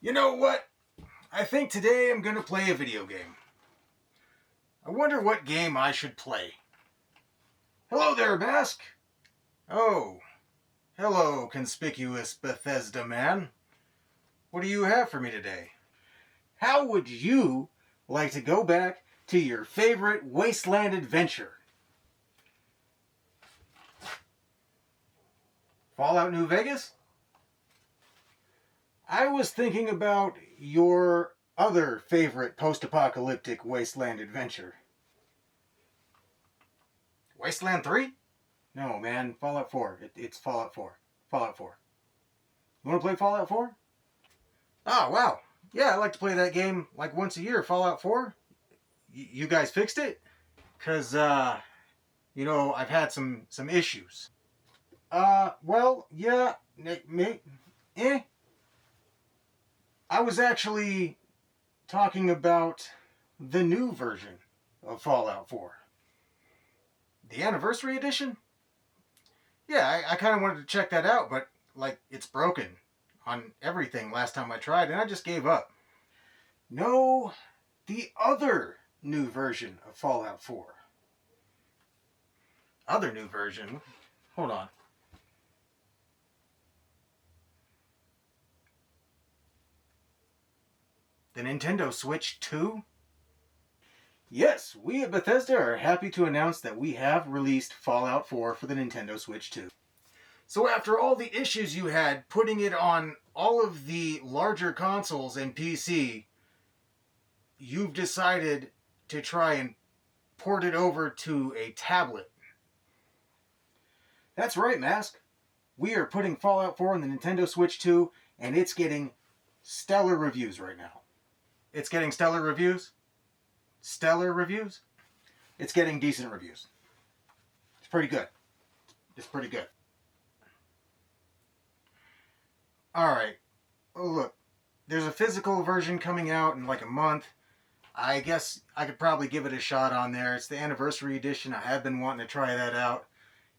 You know what? I think today I'm gonna play a video game. I wonder what game I should play. Hello there, Mask! Oh, hello, conspicuous Bethesda man. What do you have for me today? How would you like to go back to your favorite wasteland adventure? Fallout New Vegas? I was thinking about your other favorite post-apocalyptic wasteland adventure. Wasteland 3? No, man, Fallout 4. It's Fallout 4. Fallout 4. You want to play Fallout 4? Oh, wow. Yeah, I like to play that game like once a year, Fallout 4. You guys fixed it? Because, I've had some issues. Well, yeah, eh. I was actually talking about the new version of Fallout 4. The Anniversary Edition? Yeah, I kind of wanted to check that out, but, it's broken on everything last time I tried, and I just gave up. No, the other new version of Fallout 4. Other new version? Hold on. The Nintendo Switch 2? Yes, we at Bethesda are happy to announce that we have released Fallout 4 for the Nintendo Switch 2. So after all the issues you had putting it on all of the larger consoles and PC, you've decided to try and port it over to a tablet. That's right, Mask. We are putting Fallout 4 on the Nintendo Switch 2, and it's getting stellar reviews right now. It's getting stellar reviews? Stellar reviews? It's getting decent reviews. It's pretty good. It's pretty good. Alright. Oh, look. There's a physical version coming out in like a month. I guess I could probably give it a shot on there. It's the Anniversary Edition. I have been wanting to try that out.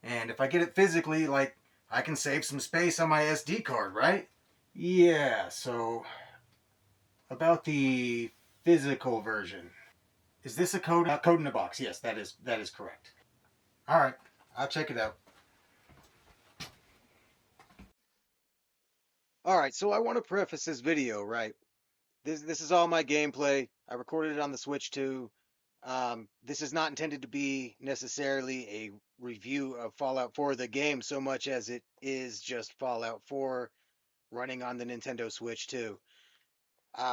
And if I get it physically, I can save some space on my SD card, right? Yeah, so about the physical version. Is this a code? Code in a box. Yes, that is correct. All right, I'll check it out. All right, so I want to preface this video, right? This is all my gameplay. I recorded it on the Switch 2. This is not intended to be necessarily a review of Fallout 4, the game, so much as it is just Fallout 4 running on the Nintendo Switch 2.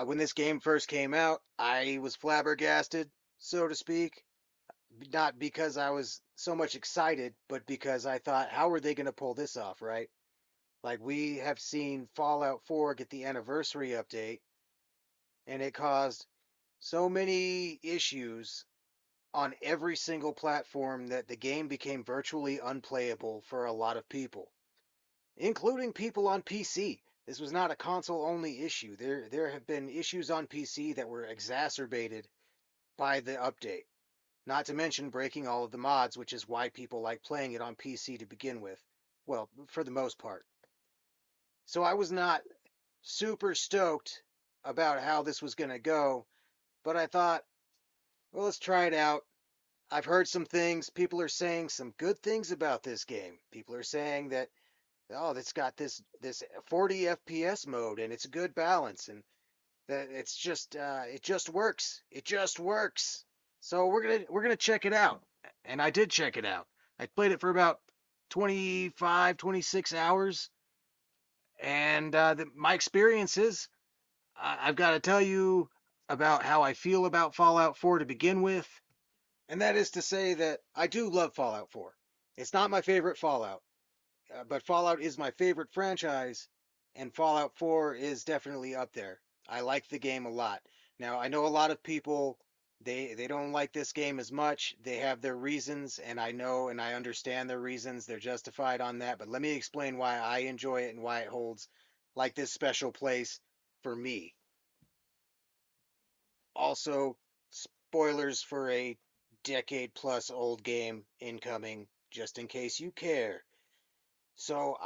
When this game first came out, I was flabbergasted, so to speak. Not because I was so much excited, but because I thought, how are they going to pull this off, right? Like, we have seen Fallout 4 get the anniversary update, and it caused so many issues on every single platform that the game became virtually unplayable for a lot of people, including people on PC. This was not a console-only issue. There have been issues on PC that were exacerbated by the update. Not to mention breaking all of the mods, which is why people like playing it on PC to begin with. Well, for the most part. So I was not super stoked about how this was going to go, but I thought, well, let's try it out. I've heard some things. People are saying some good things about this game. People are saying that, oh, it's got this 40 FPS mode and it's a good balance and that it's just it just works. It just works. So we're gonna check it out. And I did check it out. I played it for about 25, 26 hours, and my experiences. I've got to tell you about how I feel about Fallout 4 to begin with. And that is to say that I do love Fallout 4. It's not my favorite Fallout, but Fallout is my favorite franchise, and Fallout 4 is definitely up there. I like the game a lot. Now, I know a lot of people they don't like this game as much. They have their reasons, and I know and I understand their reasons. They're justified on that, but let me explain why I enjoy it and why it holds like this special place for me. Also, spoilers for a decade plus old game incoming, just in case you care. So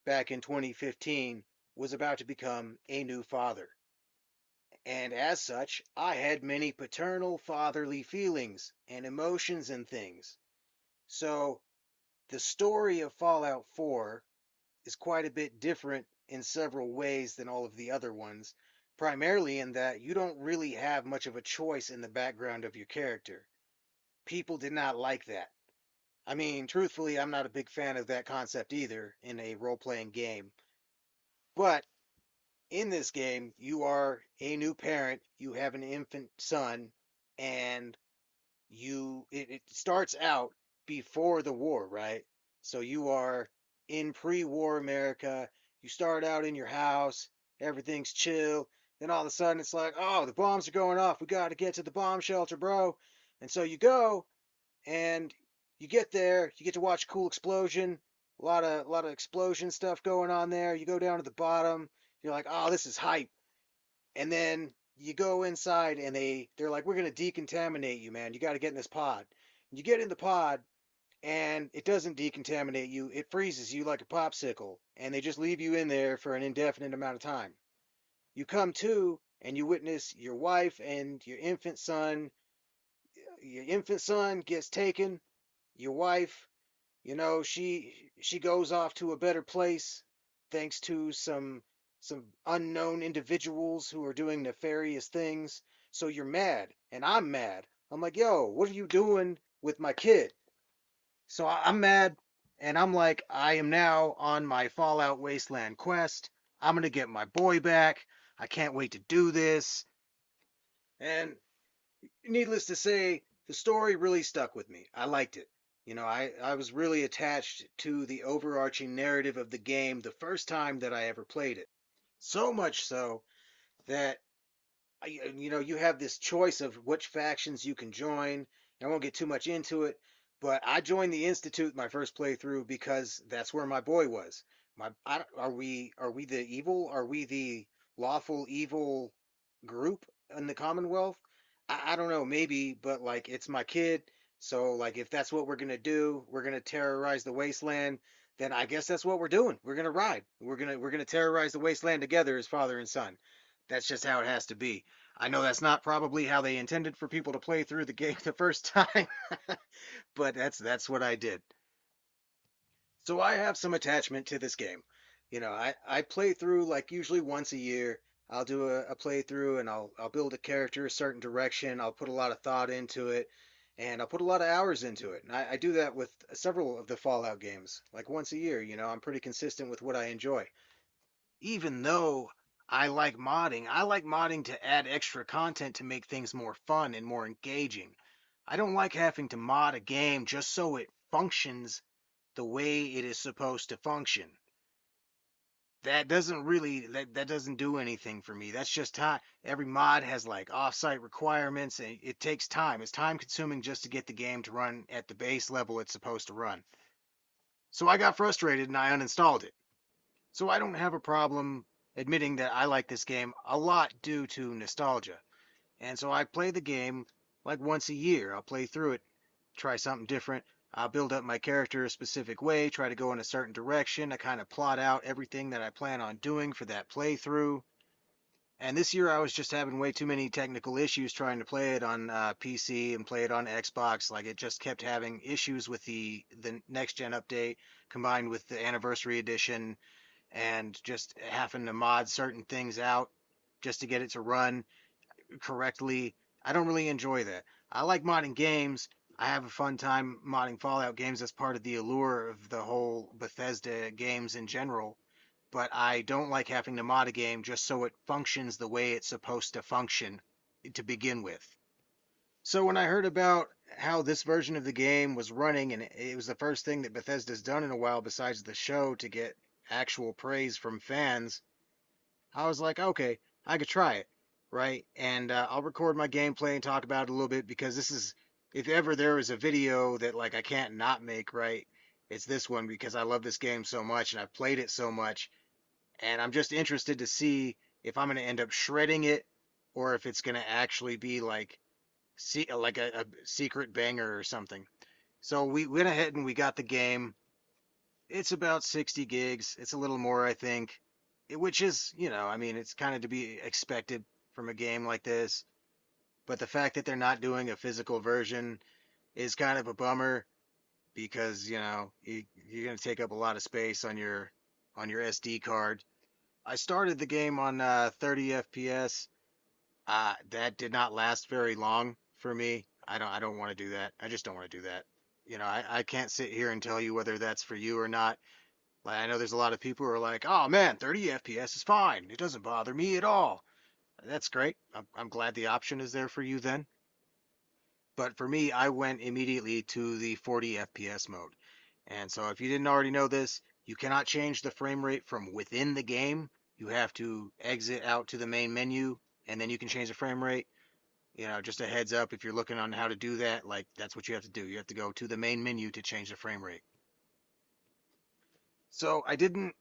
back in 2015, was about to become a new father. And as such, I had many paternal fatherly feelings and emotions and things. So the story of Fallout 4 is quite a bit different in several ways than all of the other ones, primarily in that you don't really have much of a choice in the background of your character. People did not like that. I mean, truthfully, I'm not a big fan of that concept either in a role playing game. But in this game, you are a new parent, you have an infant son, and it starts out before the war, right? So you are in pre-war America. You start out in your house, everything's chill. Then all of a sudden it's like, oh, the bombs are going off. We got to get to the bomb shelter, bro. And so you go and you get there. You get to watch a cool explosion. A lot of explosion stuff going on there. You go down to the bottom. You're like, oh, this is hype. And then you go inside and they're like, we're gonna decontaminate you, man. You got to get in this pod. You get in the pod and it doesn't decontaminate you. It freezes you like a popsicle, and they just leave you in there for an indefinite amount of time. You come to and you witness your wife and your infant son. Your infant son gets taken. Your wife, she goes off to a better place thanks to some unknown individuals who are doing nefarious things. So you're mad, and I'm mad. I'm like, yo, what are you doing with my kid? So I'm mad, and I'm like, I am now on my Fallout Wasteland quest. I'm gonna get my boy back. I can't wait to do this. And needless to say, the story really stuck with me. I liked it. I was really attached to the overarching narrative of the game the first time that I ever played it. So much so that you have this choice of which factions you can join. I won't get too much into it, but I joined the Institute my first playthrough because that's where my boy was. Are we the evil? Are we the lawful evil group in the Commonwealth? I don't know, maybe, but like it's my kid, so like if that's what we're gonna do, we're gonna terrorize the wasteland. Then I guess that's what we're doing. We're gonna ride. We're gonna terrorize the wasteland together as father and son. That's just how it has to be. I know that's not probably how they intended for people to play through the game the first time, but that's what I did. So I have some attachment to this game. I play through like usually once a year. I'll do a playthrough and I'll build a character a certain direction. I'll put a lot of thought into it and I'll put a lot of hours into it. And I do that with several of the Fallout games, like once a year. I'm pretty consistent with what I enjoy. Even though I like modding to add extra content to make things more fun and more engaging. I don't like having to mod a game just so it functions the way it is supposed to function. That doesn't do anything for me. That's just time. Every mod has like offsite requirements and it takes time. It's time consuming just to get the game to run at the base level it's supposed to run. So I got frustrated and I uninstalled it. So I don't have a problem admitting that I like this game a lot due to nostalgia. And so I play the game like once a year. I'll play through it, try something different. I'll build up my character a specific way, try to go in a certain direction. I kind of plot out everything that I plan on doing for that playthrough. And this year I was just having way too many technical issues trying to play it on PC and play it on Xbox. Like it just kept having issues with the next gen update combined with the anniversary edition and just having to mod certain things out just to get it to run correctly. I don't really enjoy that. I like modding games. I have a fun time modding Fallout games. That's part of the allure of the whole Bethesda games in general. But I don't like having to mod a game just so it functions the way it's supposed to function to begin with. So when I heard about how this version of the game was running, and it was the first thing that Bethesda's done in a while besides the show to get actual praise from fans, I was like, okay, I could try it, right? And I'll record my gameplay and talk about it a little bit because this is, if ever there is a video that like I can't not make, right? It's this one because I love this game so much and I've played it so much, and I'm just interested to see if I'm going to end up shredding it or if it's going to actually be like like a secret banger or something. So we went ahead and we got the game. It's about 60 gigs. It's a little more, I think. which is, I mean, it's kind of to be expected from a game like this. But the fact that they're not doing a physical version is kind of a bummer because, you're going to take up a lot of space on your SD card. I started the game on 30 FPS. That did not last very long for me. I don't want to do that. I just don't want to do that. I can't sit here and tell you whether that's for you or not. Like, I know there's a lot of people who are like, "Oh man, 30 FPS is fine. It doesn't bother me at all." That's great. I'm glad the option is there for you then. But for me, I went immediately to the 40 FPS mode. And so if you didn't already know this, you cannot change the frame rate from within the game. You have to exit out to the main menu and then you can change the frame rate. Just a heads up if you're looking on how to do that, like that's what you have to do. You have to go to the main menu to change the frame rate. So I didn't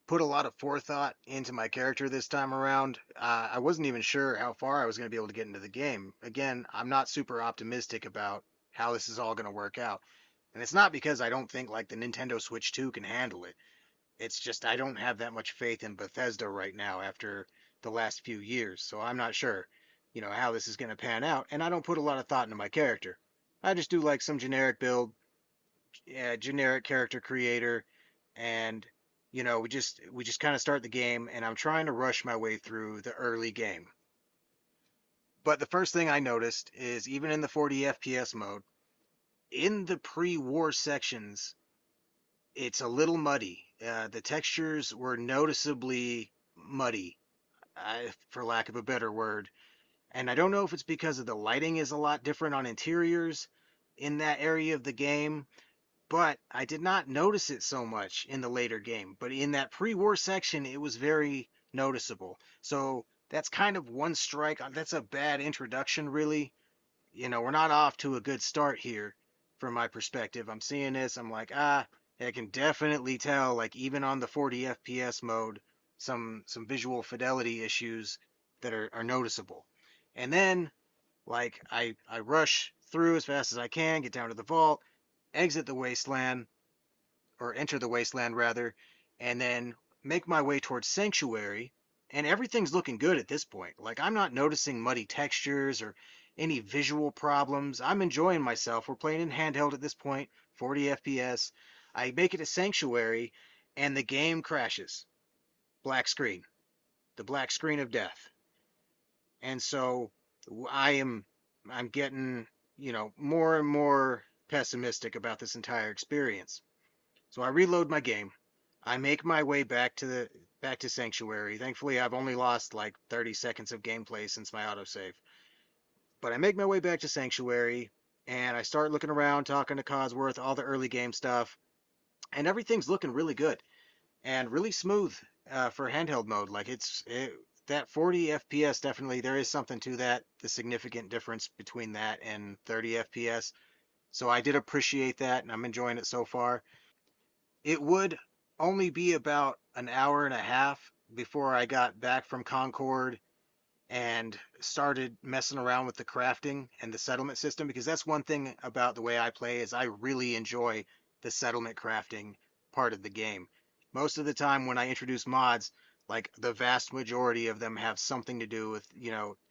put a lot of forethought into my character this time around. I wasn't even sure how far I was going to be able to get into the game. Again, I'm not super optimistic about how this is all going to work out. And it's not because I don't think like the Nintendo Switch 2 can handle it. It's just I don't have that much faith in Bethesda right now after the last few years. So I'm not sure, how this is going to pan out. And I don't put a lot of thought into my character. I just do like some generic build, generic character creator, and we just kind of start the game, and I'm trying to rush my way through the early game. But the first thing I noticed is even in the 40 FPS mode, in the pre-war sections, it's a little muddy. The textures were noticeably muddy, for lack of a better word. And I don't know if it's because of the lighting is a lot different on interiors in that area of the game, but I did not notice it so much in the later game. But in that pre-war section, it was very noticeable. So that's kind of one strike. That's a bad introduction, really. We're not off to a good start here from my perspective. I'm seeing this, I'm like, I can definitely tell, like even on the 40 FPS mode, some visual fidelity issues that are noticeable. And then like I rush through as fast as I can, get down to the vault, exit the wasteland, or enter the wasteland rather, and then make my way towards Sanctuary. And everything's looking good at this point. Like I'm not noticing muddy textures or any visual problems. I'm enjoying myself. We're playing in handheld at this point, 40 FPS. I make it to Sanctuary, and the game crashes. Black screen. The black screen of death. And so I am I'm getting, more and more pessimistic about this entire experience. So I reload my game. I make my way back to Sanctuary. Thankfully, I've only lost like 30 seconds of gameplay since my autosave. But I make my way back to Sanctuary and I start looking around, talking to Cosworth, all the early game stuff, and everything's looking really good and really smooth for handheld mode. Like that 40 FPS definitely there is something to that. The significant difference between that and 30 FPS. So I did appreciate that, and I'm enjoying it so far. It would only be about an hour and a half before I got back from Concord and started messing around with the crafting and the settlement system, because that's one thing about the way I play is I really enjoy the settlement crafting part of the game. Most of the time when I introduce mods, like the vast majority of them have something to do with,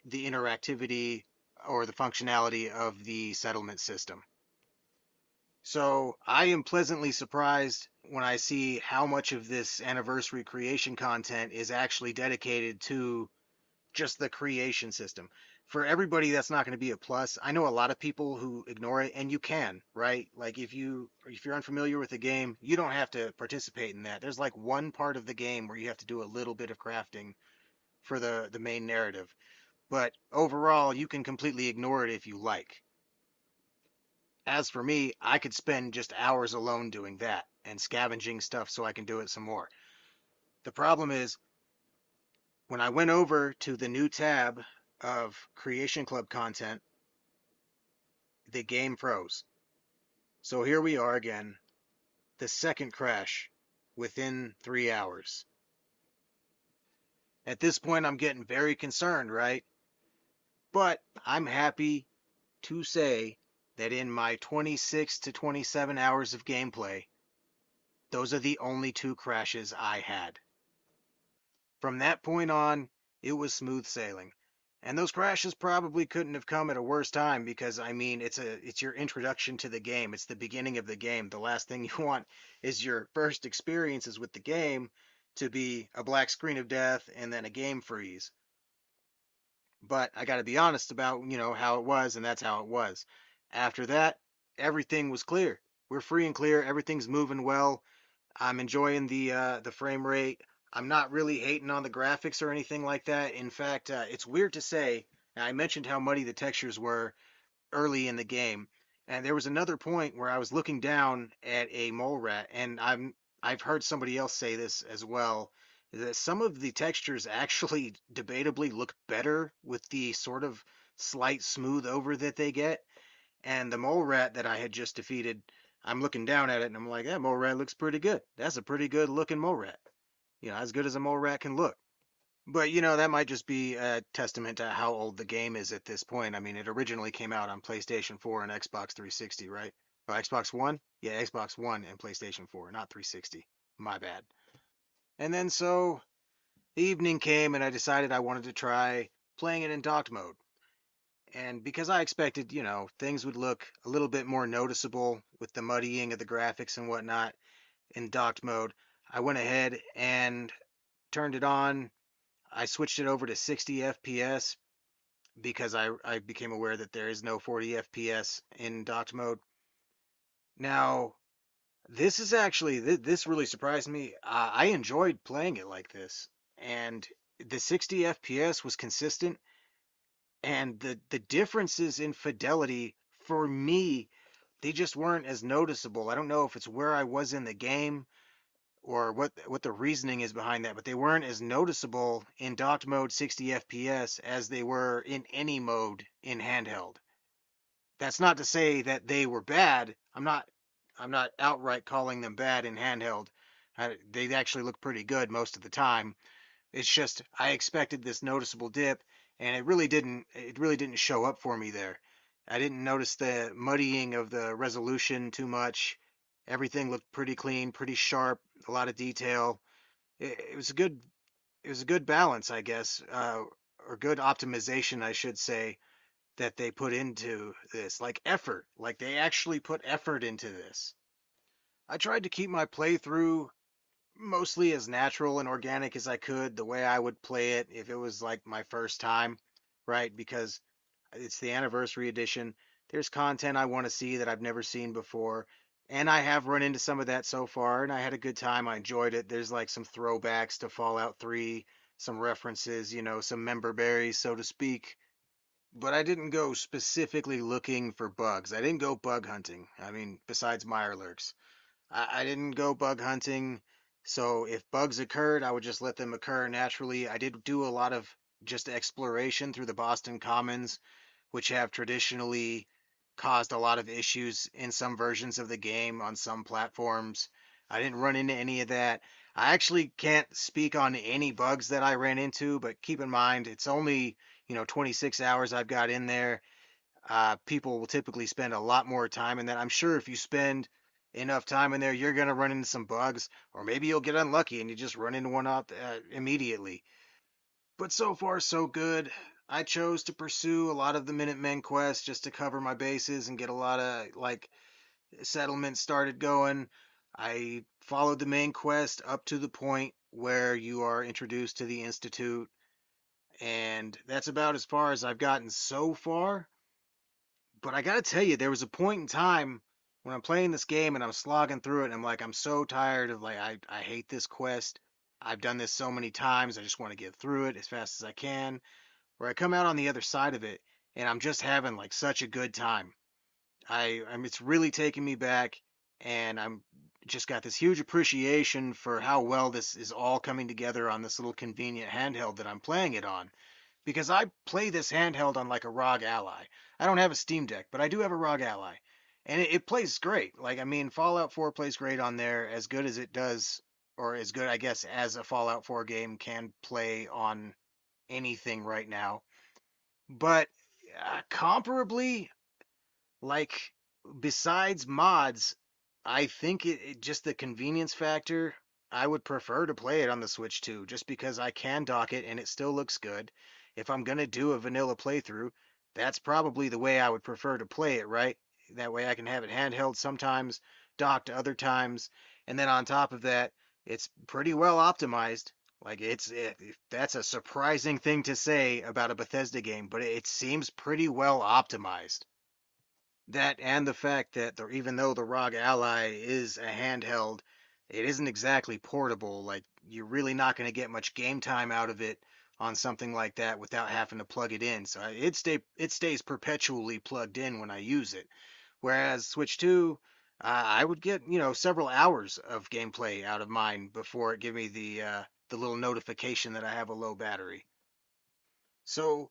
the interactivity or the functionality of the settlement system. So I am pleasantly surprised when I see how much of this anniversary creation content is actually dedicated to just the creation system. For everybody, that's not going to be a plus. I know a lot of people who ignore it, and you can, right? Like if you're unfamiliar with the game, you don't have to participate in that. There's like one part of the game where you have to do a little bit of crafting for the main narrative. But overall, you can completely ignore it if you like. As for me, I could spend just hours alone doing that and scavenging stuff so I can do it some more. The problem is, when I went over to the new tab of Creation Club content, the game froze. So here we are again, the second crash within 3 hours. At this point, I'm getting very concerned, right? But I'm happy to say that in my 26 to 27 hours of gameplay, those are the only two crashes I had. From that point on, it was smooth sailing. And those crashes probably couldn't have come at a worse time because I mean it's your introduction to the game. It's the beginning of the game. The last thing you want is your first experiences with the game to be a black screen of death and then a game freeze. But I got to be honest about, how it was, and that's how it was. After that, everything was clear. We're free and clear. Everything's moving well. I'm enjoying the frame rate. I'm not really hating on the graphics or anything like that. In fact, it's weird to say. I mentioned how muddy the textures were early in the game, and there was another point where I was looking down at a mole rat, and I've heard somebody else say this as well, that some of the textures actually debatably look better with the sort of slight smooth over that they get. And the mole rat that I had just defeated, I'm looking down at it and I'm like, that mole rat looks pretty good. That's a pretty good looking mole rat. As good as a mole rat can look. But that might just be a testament to how old the game is at this point. I mean, it originally came out on PlayStation 4 and Xbox 360, right? Oh, Xbox One? Yeah, Xbox One and PlayStation 4, not 360. My bad. And then so the evening came and I decided I wanted to try playing it in docked mode. And because I expected, things would look a little bit more noticeable with the muddying of the graphics and whatnot in docked mode, I went ahead and turned it on. I switched it over to 60 FPS because I became aware that there is no 40 FPS in docked mode. Now, this is actually, this really surprised me. I enjoyed playing it like this. And the 60 FPS was consistent, and the differences in fidelity for me, they just weren't as noticeable. I don't know if it's where I was in the game or what the reasoning is behind that, but they weren't as noticeable in docked mode 60 FPS as they were in any mode in handheld. That's not to say that they were bad. I'm not outright calling them bad in handheld. They actually look pretty good most of the time. It's just I expected this noticeable dip, and it really didn't show up for me there. I didn't notice the muddying of the resolution too much. Everything looked pretty clean, pretty sharp, a lot of detail. It was a good balance, I guess, or good optimization, I should say, that they put into this, like effort, like they actually put effort into this. I tried to keep my playthrough mostly as natural and organic as I could, the way I would play it if it was like my first time, right? Because it's the anniversary edition. There's content I want to see that I've never seen before. And I have run into some of that so far, and I had a good time. I enjoyed it. There's like some throwbacks to Fallout 3, some references, some member berries, so to speak. But I didn't go specifically looking for bugs. I didn't go bug hunting. I mean, besides Mirelurks. I didn't go bug hunting, so if bugs occurred, I would just let them occur naturally. I did do a lot of just exploration through the Boston Commons, which have traditionally caused a lot of issues in some versions of the game on some platforms. I didn't run into any of that. I actually can't speak on any bugs that I ran into, but keep in mind it's only, 26 hours I've got in there. People will typically spend a lot more time in that. I'm sure if you spend enough time in there, you're going to run into some bugs, or maybe you'll get unlucky and you just run into one out immediately. But so far, so good. I chose to pursue a lot of the Minutemen quests just to cover my bases and get a lot of like settlements started going. I followed the main quest up to the point where you are introduced to the Institute, and that's about as far as I've gotten so far. But I gotta tell you, there was a point in time when I'm playing this game and I'm slogging through it and I'm like, I'm so tired of like I hate this quest. I've done this so many times, I just want to get through it as fast as I can. Where I come out on the other side of it and I'm just having like such a good time. It's really taking me back, and I'm just got this huge appreciation for how well this is all coming together on this little convenient handheld that I'm playing it on, because I play this handheld on like a ROG Ally. I don't have a Steam Deck, but I do have a ROG Ally, and it plays great. Like, I mean, Fallout 4 plays great on there, as good as it does, or as good, I guess, as a Fallout 4 game can play on anything right now. But comparably, like, besides mods, I think it just the convenience factor. I would prefer to play it on the Switch too, just because I can dock it and it still looks good. If I'm gonna do a vanilla playthrough, that's probably the way I would prefer to play it, right? That way I can have it handheld sometimes, docked other times, and then on top of that, it's pretty well optimized. Like that's a surprising thing to say about a Bethesda game, but it seems pretty well optimized. That and the fact that even though the ROG Ally is a handheld, it isn't exactly portable. Like you're really not going to get much game time out of it on something like that without having to plug it in. So it stays perpetually plugged in when I use it. Whereas Switch 2, I would get several hours of gameplay out of mine before it give me the little notification that I have a low battery. So,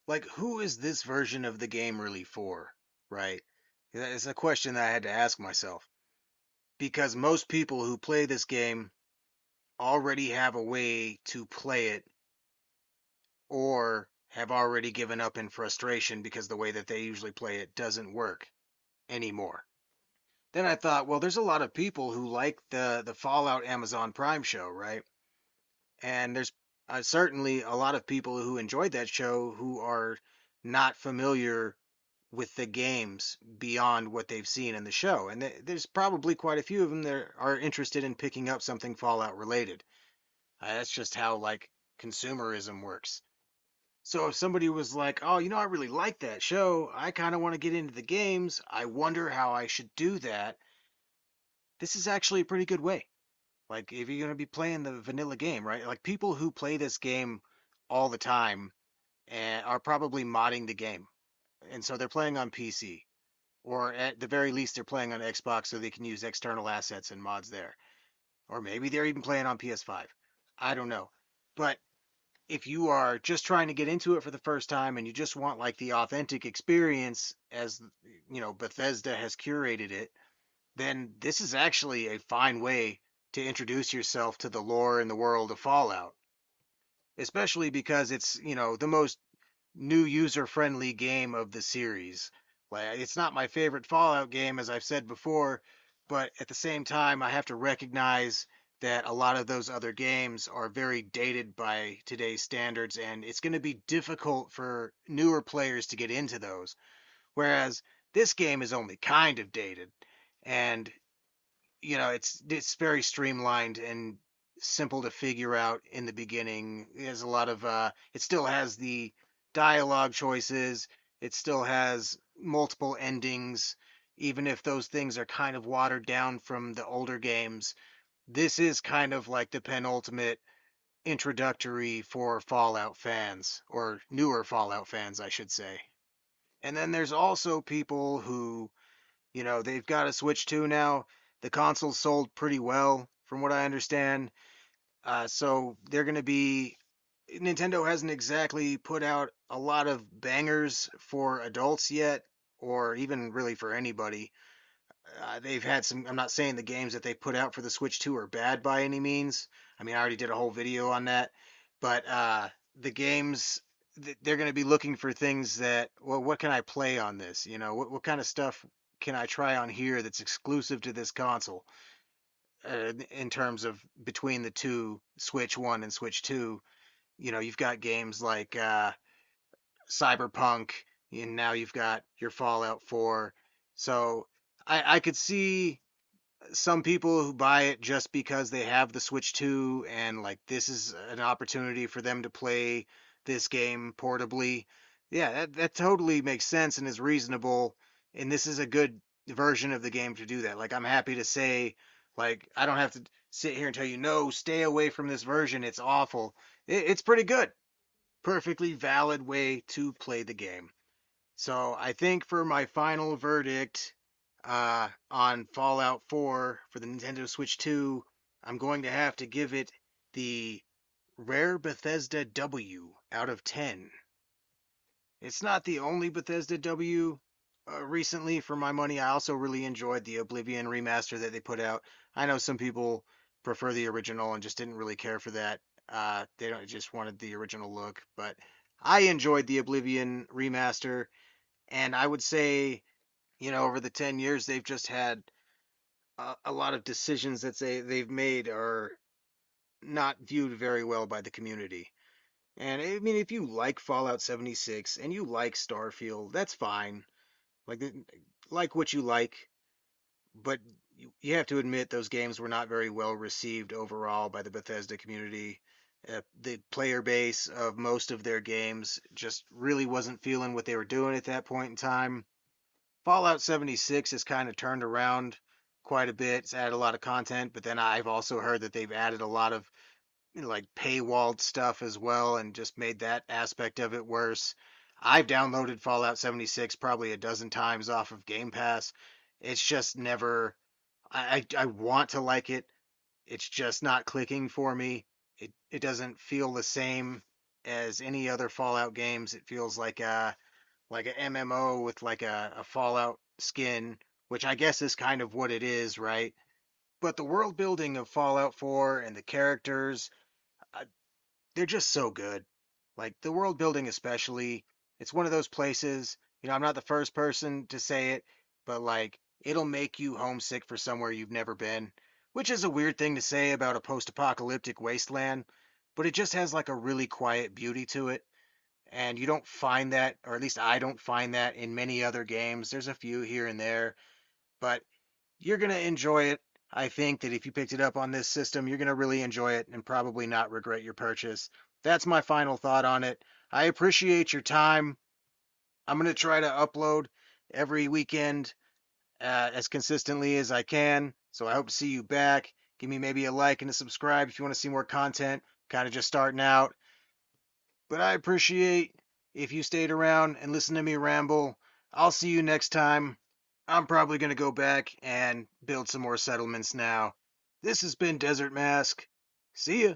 like, who is this version of the game really for, right? It's a question that I had to ask myself because most people who play this game already have a way to play it or have already given up in frustration because the way that they usually play it doesn't work anymore. Then I thought, well, there's a lot of people who like the Fallout Amazon Prime show, right? And there's certainly a lot of people who enjoyed that show who are not familiar with the games beyond what they've seen in the show. And there's probably quite a few of them that are interested in picking up something Fallout related. That's just how like consumerism works. So if somebody was like, "Oh, I really like that show. I kind of want to get into the games. I wonder how I should do that." This is actually a pretty good way. Like if you're going to be playing the vanilla game, right? Like people who play this game all the time and are probably modding the game. And so they're playing on PC. Or at the very least, they're playing on Xbox so they can use external assets and mods there. Or maybe they're even playing on PS5. I don't know. But if you are just trying to get into it for the first time and you just want like the authentic experience as Bethesda has curated it, then this is actually a fine way to introduce yourself to the lore and the world of Fallout. Especially because it's, the most new user-friendly game of the series. Like it's not my favorite Fallout game, as I've said before, but at the same time, I have to recognize that a lot of those other games are very dated by today's standards, and it's going to be difficult for newer players to get into those. Whereas this game is only kind of dated, and it's very streamlined and simple to figure out in the beginning. It has a lot of it still has the dialogue choices. It still has multiple endings, even if those things are kind of watered down from the older games. This is kind of like the penultimate introductory for Fallout fans, or newer Fallout fans, I should say. And then there's also people who they've got a Switch 2 now. The console sold pretty well, from what I understand. So they're going to be. Nintendo hasn't exactly put out a lot of bangers for adults yet, or even really for anybody. They've had some. I'm not saying the games that they put out for the Switch 2 are bad by any means. I mean, I already did a whole video on that. But the games, they're going to be looking for things that, well, what can I play on this? What kind of stuff can I try on here that's exclusive to this console? In terms of between the two, Switch 1 and Switch 2, you've got games like Cyberpunk, and now you've got your Fallout 4. So I could see some people who buy it just because they have the Switch 2 and like this is an opportunity for them to play this game portably. Yeah, that totally makes sense and is reasonable. And this is a good version of the game to do that. Like I'm happy to say, like I don't have to sit here and tell you, no, stay away from this version. It's awful. It's pretty good. Perfectly valid way to play the game. So I think for my final verdict on Fallout 4 for the Nintendo Switch 2, I'm going to have to give it the Rare Bethesda W out of 10. It's not the only Bethesda W recently for my money. I also really enjoyed the Oblivion remaster that they put out. I know some people prefer the original and just didn't really care for that. They don't just wanted the original look, but I enjoyed the Oblivion remaster, and I would say over the 10 years, they've just had a lot of decisions that they've made are not viewed very well by the community. And I mean, if you like Fallout 76 and you like Starfield, that's fine. Like, like what you like, but you have to admit those games were not very well received overall by the Bethesda community. The player base of most of their games just really wasn't feeling what they were doing at that point in time. Fallout 76 has kind of turned around quite a bit. It's added a lot of content, but then I've also heard that they've added a lot of like paywalled stuff as well and just made that aspect of it worse. I've downloaded Fallout 76 probably a dozen times off of Game Pass. It's just never I want to like it. It's just not clicking for me. It doesn't feel the same as any other Fallout games. It feels like a MMO with like a Fallout skin, which I guess is kind of what it is, right? But the world building of Fallout 4 and the characters, uh, they're just so good. Like the world building, especially, it's one of those places, I'm not the first person to say it, but like it'll make you homesick for somewhere you've never been, which is a weird thing to say about a post apocalyptic wasteland, but it just has like a really quiet beauty to it. And you don't find that, or at least I don't find that in many other games. There's a few here and there, but you're going to enjoy it. I think that if you picked it up on this system, you're going to really enjoy it and probably not regret your purchase. That's my final thought on it. I appreciate your time. I'm going to try to upload every weekend as consistently as I can. So I hope to see you back. Give me maybe a like and a subscribe if you want to see more content. Kind of just starting out. But I appreciate if you stayed around and listened to me ramble. I'll see you next time. I'm probably going to go back and build some more settlements now. This has been Desert Mask. See ya.